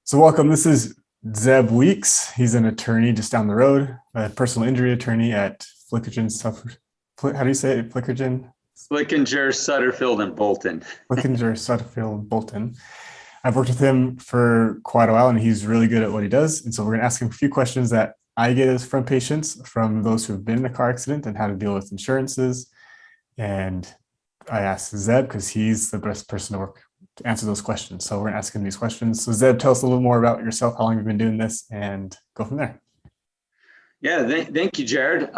So welcome. This is Zeb Weeks. He's an attorney just down the road, a personal injury attorney at Flickergen stuff. How do you say it? Flickergen? Flickinger, Sutterfield, and Bolton. Flickinger, Sutterfield, Bolton. I've worked with him for quite a while and he's really good at what he does. And so we're going to ask him a few questions that I get from patients, from those who've been in a car accident and how to deal with insurances. And I asked Zeb because he's the best person to answer those questions. So we're gonna ask him these questions. So Zeb, tell us a little more about yourself, how long you've been doing this, and go from there. Yeah, thank you, Jared.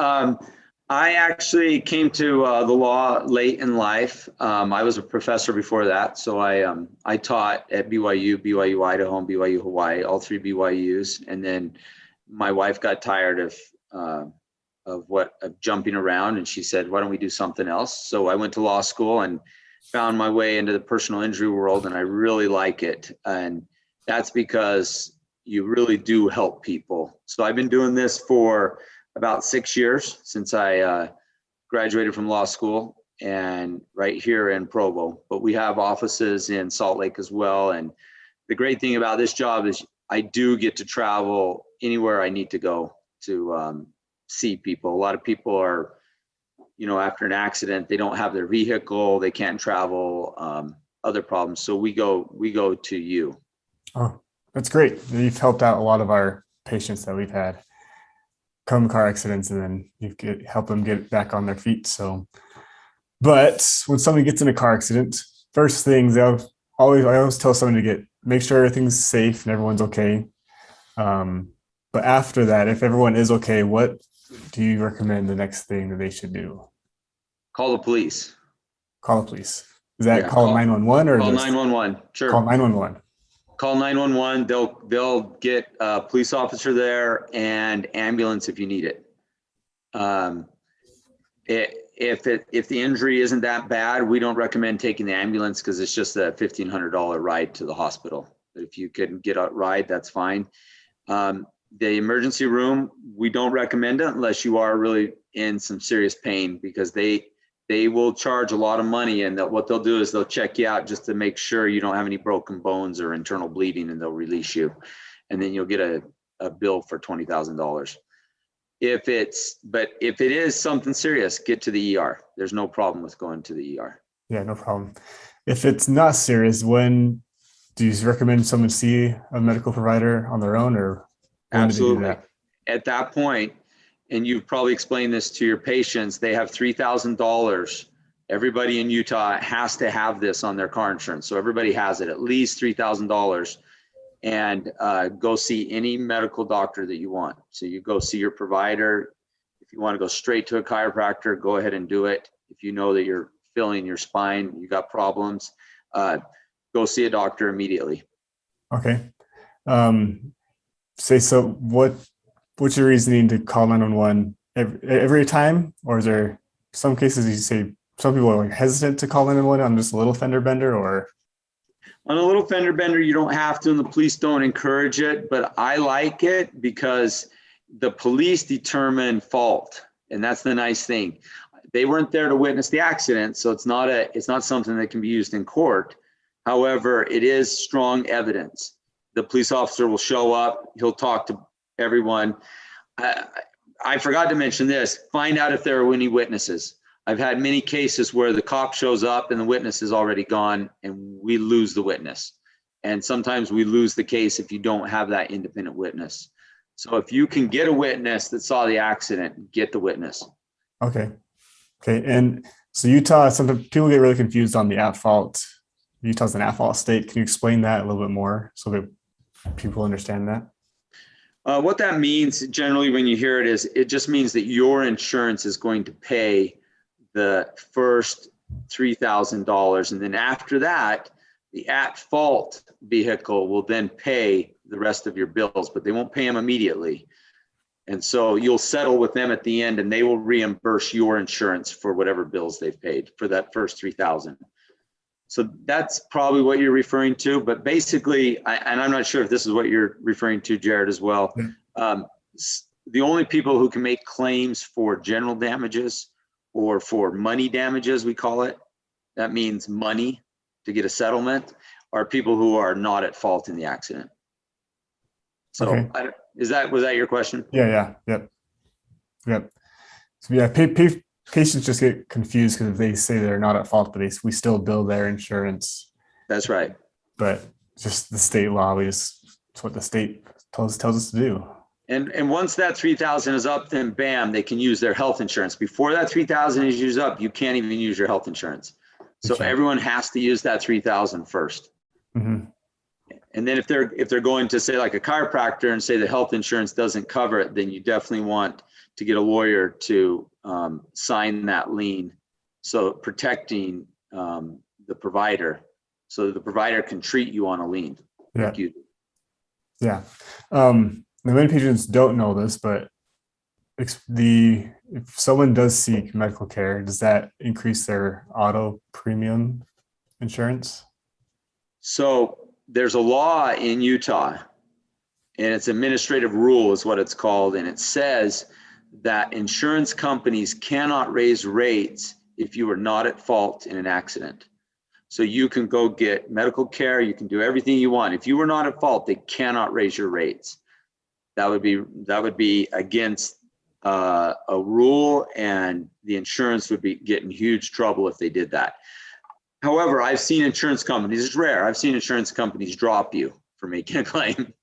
I actually came to the law late in life. I was a professor before that, so I taught at BYU, BYU Idaho, and BYU Hawaii, all three BYUs. And then my wife got tired of jumping around, and she said, "Why don't we do something else?" So I went to law school and found my way into the personal injury world, and I really like it. And that's because you really do help people. So I've been doing this for about 6 years since I graduated from law school, and right here in Provo. But we have offices in Salt Lake as well. And the great thing about this job is I do get to travel anywhere I need to go to see people. A lot of people are, after an accident, they don't have their vehicle, they can't travel, other problems. So we go to you. Oh, that's great. You've helped out a lot of our patients that we've had come car accidents, and then you help them get back on their feet. So, but when somebody gets in a car accident, first things I always tell someone to make sure everything's safe and everyone's okay. But after that, if everyone is okay, what do you recommend the next thing that they should do? Call the police. Call the police. Is that call 911 or call 911? Sure. Call 911. Call 911. They'll get a police officer there and ambulance if you need it. If the injury isn't that bad, we don't recommend taking the ambulance because it's just a $1,500 ride to the hospital. But if you can get a ride, that's fine. The emergency room, we don't recommend it unless you are really in some serious pain, because they will charge a lot of money, and what they'll do is they'll check you out just to make sure you don't have any broken bones or internal bleeding, and they'll release you. And then you'll get a bill for $20,000. If it is something serious, get to the ER. There's no problem with going to the ER. Yeah, no problem. If it's not serious, when do you recommend someone see a medical provider on their own, or when Absolutely. do they do that? At that point, and you've probably explained this to your patients, they have $3,000. Everybody in Utah has to have this on their car insurance. So everybody has it, at least $3,000, and go see any medical doctor that you want. So you go see your provider. If you want to go straight to a chiropractor, go ahead and do it. If you know that you're feeling your spine, you got problems, go see a doctor immediately. Okay. What's your reasoning to call 911 every time? Or is there some cases you say some people are hesitant to call 911 on just a little fender bender? Or on a little fender bender, you don't have to, and the police don't encourage it, but I like it because the police determine fault. And that's the nice thing. They weren't there to witness the accident, so it's not something that can be used in court. However, it is strong evidence. The police officer will show up, he'll talk to everyone. I forgot to mention this, find out if there are any witnesses. I've had many cases where the cop shows up and the witness is already gone, and we lose the witness. And sometimes we lose the case if you don't have that independent witness. So if you can get a witness that saw the accident, get the witness. Okay. And so Utah, sometimes people get really confused on the at fault. Utah's an at fault state. Can you explain that a little bit more so that people understand that? What that means generally when you hear it is, it just means that your insurance is going to pay the first $3,000. And then after that, the at-fault vehicle will then pay the rest of your bills, but they won't pay them immediately. And so you'll settle with them at the end, and they will reimburse your insurance for whatever bills they've paid for that first $3,000. So that's probably what you're referring to, but basically, and I'm not sure if this is what you're referring to, Jared, as well. The only people who can make claims for general damages or for money damages, we call it, that means money to get a settlement, are people who are not at fault in the accident. So Okay. was that your question? Yeah. Yep. So yeah, patients just get confused because they say they're not at fault, but we still bill their insurance. That's right. But just the state law, it's what the state tells us to do. And once that 3,000 is up, then bam, they can use their health insurance. Before that 3,000 is used up, you can't even use your health insurance. So Okay. everyone has to use that 3,000 first. Mm-hmm. And then if they're going to say like a chiropractor and say the health insurance doesn't cover it, then you definitely want to get a lawyer to sign that lien, so protecting the provider, so that the provider can treat you on a lien. Yeah. Like you. Yeah. Many patients don't know this, but if someone does seek medical care, does that increase their auto premium insurance? So there's a law in Utah, and it's administrative rule is what it's called. And it says that insurance companies cannot raise rates if you are not at fault in an accident. So you can go get medical care, you can do everything you want. If you were not at fault, they cannot raise your rates. That would be against a rule, and the insurance would get in huge trouble if they did that. However, I've seen insurance companies, it's rare, I've seen insurance companies drop you for making a claim.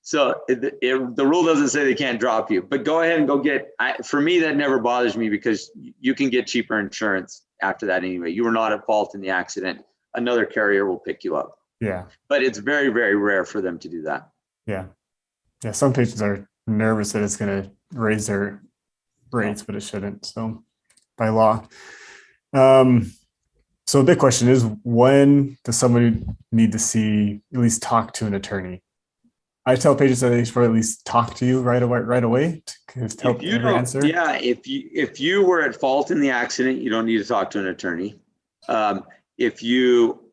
So the rule doesn't say they can't drop you, but go ahead and go get, for me, that never bothers me because you can get cheaper insurance after that anyway. You were not at fault in the accident. Another carrier will pick you up. Yeah. But it's very, very rare for them to do that. Yeah. Yeah. Some patients are nervous that it's going to raise their rates, but it shouldn't. So by law. So the big question is, when does somebody need to at least talk to an attorney? I tell patients that they should at least talk to you right away to help every answer. Yeah, if you were at fault in the accident, you don't need to talk to an attorney. If you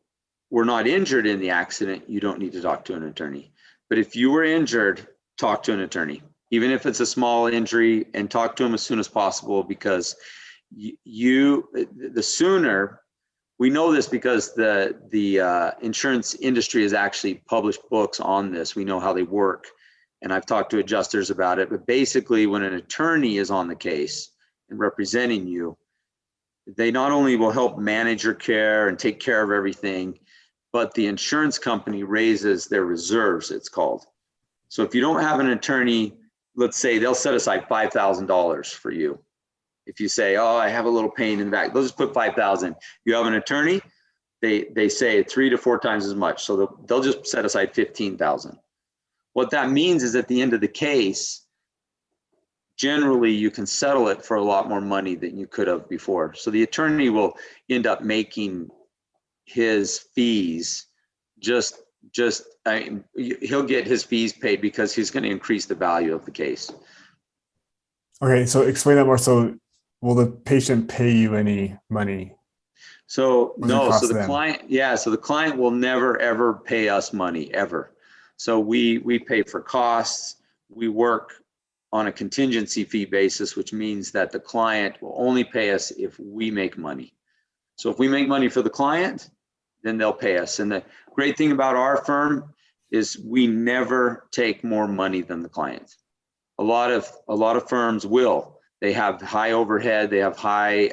were not injured in the accident, you don't need to talk to an attorney. But if you were injured, talk to an attorney, even if it's a small injury, and talk to them as soon as possible, because the sooner. We know this because the insurance industry has actually published books on this. We know how they work, and I've talked to adjusters about it. But basically, when an attorney is on the case and representing you, they not only will help manage your care and take care of everything, but the insurance company raises their reserves, it's called. So if you don't have an attorney, let's say they'll set aside $5,000 for you. If you say, oh, I have a little pain in the back, they'll just put 5,000. You have an attorney, they say 3 to 4 times as much. So they'll just set aside 15,000. What that means is at the end of the case, generally you can settle it for a lot more money than you could have before. So the attorney will end up making his fees he'll get his fees paid because he's going to increase the value of the case. Okay, so explain that more. So will the patient pay you any money? So no, so the them? the client will never ever pay us money ever. So we pay for costs. We work on a contingency fee basis, which means that the client will only pay us if we make money. So if we make money for the client, then they'll pay us. And the great thing about our firm is we never take more money than the client. A lot of firms will. They have high overhead. They have high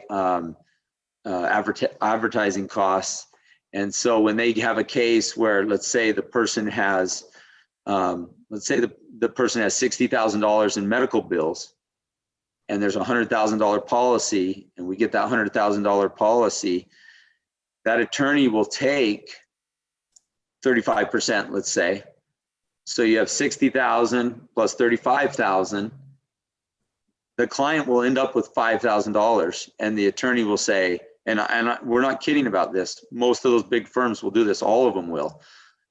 advertising costs. And so when they have a case where, let's say the person has, the person has $60,000 in medical bills, and there's a $100,000 policy, and we get that $100,000 policy, that attorney will take 35%, let's say. So you have 60,000 plus 35,000. The client will end up with $5,000, and the attorney will say, and we're not kidding about this. Most of those big firms will do this. All of them will.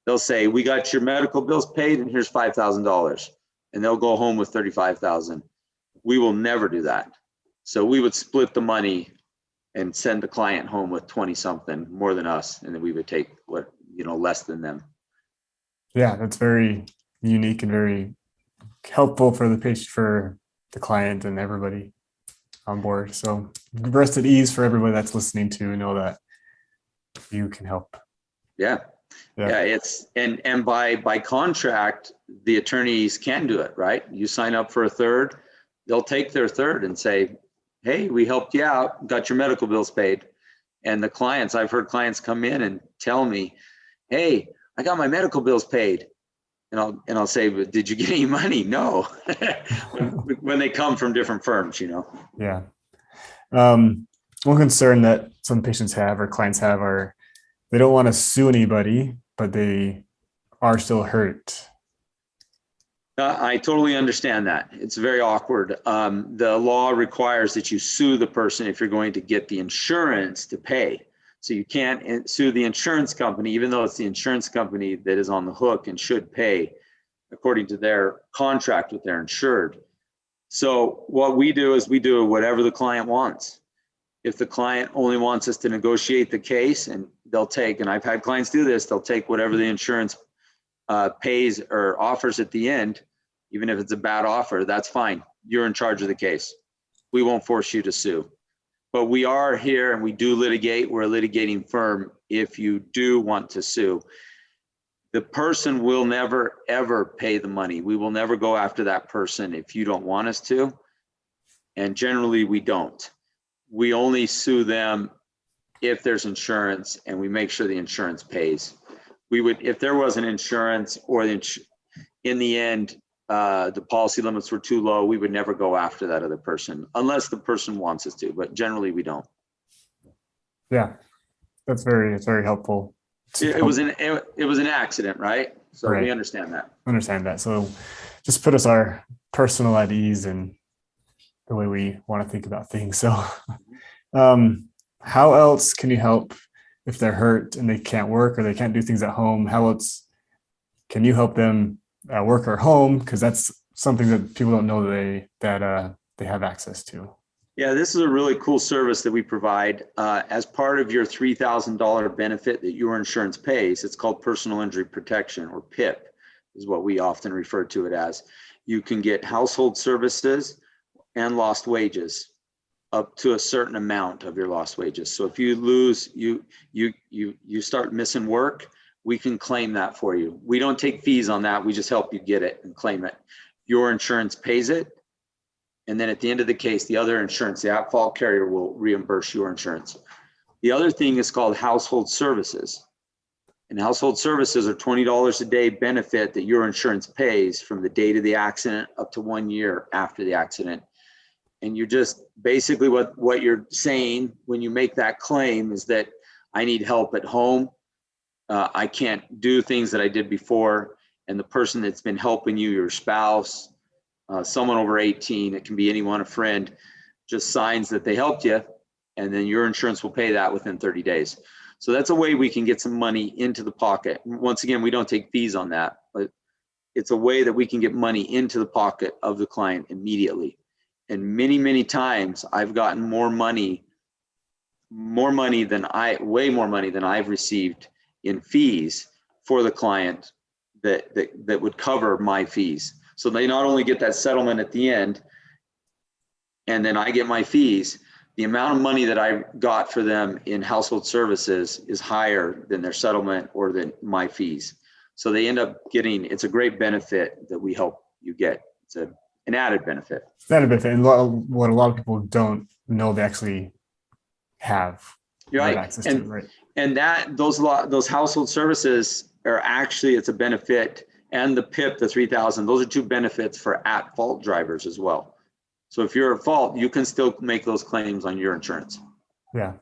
They'll say, we got your medical bills paid, and here's $5,000, and they'll go home with 35,000. We will never do that. So we would split the money and send the client home with 20 something more than us, and then we would take less than them. Yeah, that's very unique and very helpful for the patient, for the client, and everybody on board. So rest at ease for everybody that's listening to know that you can help. Yeah. Yeah, it's and by contract, the attorneys can do it, right? You sign up for a third, they'll take their third and say, hey, we helped you out, got your medical bills paid. And the clients, I've heard clients come in and tell me, hey, I got my medical bills paid. And I'll say, but did you get any money? No. when they come from different firms, you know. Yeah. One concern that some patients have or clients have are they don't want to sue anybody, but they are still hurt. I totally understand that. It's very awkward. The law requires that you sue the person if you're going to get the insurance to pay. So you can't sue the insurance company, even though it's the insurance company that is on the hook and should pay according to their contract with their insured. So what we do is we do whatever the client wants. If the client only wants us to negotiate the case, and they'll take, and I've had clients do this, they'll take whatever the insurance pays or offers at the end, even if it's a bad offer, that's fine. You're in charge of the case. We won't force you to sue. But we are here and we do litigate. We're a litigating firm if you do want to sue. The person will never, ever pay the money. We will never go after that person if you don't want us to. And generally, we don't. We only sue them if there's insurance and we make sure the insurance pays. We would, if there was an insurance or in the end, the policy limits were too low, we would never go after that other person unless the person wants us to, but generally we don't. Yeah, it's very helpful. It was an accident, right? So right. We understand that. Understand that. So just put us our personal at ease and the way we want to think about things. So how else can you help if they're hurt and they can't work or they can't do things at home? How else can you help them work or home? Because that's something that people don't know that they have access to. Yeah, this is a really cool service that we provide as part of your $3,000 benefit that your insurance pays. It's called personal injury protection, or PIP is what we often refer to it as. You can get household services and lost wages up to a certain amount of your lost wages. So if you lose, you start missing work, we can claim that for you. We don't take fees on that. We just help you get it and claim it. Your insurance pays it. And then at the end of the case, the other insurance, the at-fault carrier, will reimburse your insurance. The other thing is called household services. And household services are $20 a day benefit that your insurance pays from the date of the accident up to 1 year after the accident. And you're just basically what you're saying when you make that claim is that I need help at home. I can't do things that I did before. And the person that's been helping you, your spouse, someone over 18, it can be anyone, a friend, just signs that they helped you, and then your insurance will pay that within 30 days. So that's a way we can get some money into the pocket. Once again, we don't take fees on that, but it's a way that we can get money into the pocket of the client immediately. And many, many times I've gotten way more money than I've received in fees for the client that would cover my fees. So they not only get that settlement at the end, and then I get my fees, the amount of money that I got for them in household services is higher than their settlement or than my fees. So they end up getting, it's a great benefit that we help you get. It's an added benefit. It's an added benefit. And what a lot of people don't know they actually have access to, right? And those household services are actually, it's a benefit. And the PIP, the 3,000, those are two benefits for at-fault drivers as well. So if you're at fault, you can still make those claims on your insurance. Yeah.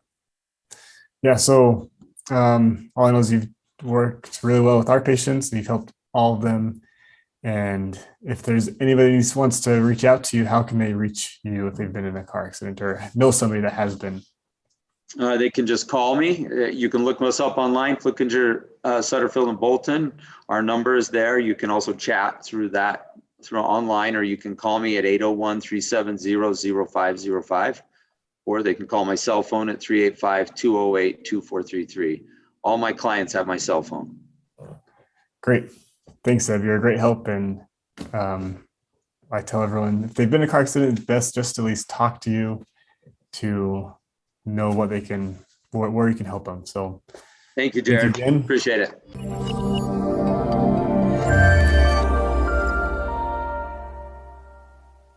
Yeah. So all I know is you've worked really well with our patients and you've helped all of them. And if there's anybody who wants to reach out to you, how can they reach you if they've been in a car accident or know somebody that has been? They can just call me. You can look us up online, Flickinger, Sutterfield, and Bolton. Our number is there. You can also chat through online, or you can call me at 801-370-0505, or they can call my cell phone at 385-208-2433. All my clients have my cell phone. Great. Thanks, Ev. You're a great help. And I tell everyone, if they've been in a car accident, it's best just to at least talk to you to know where you can help them. So thank you, Jared. Thank you again. Appreciate it.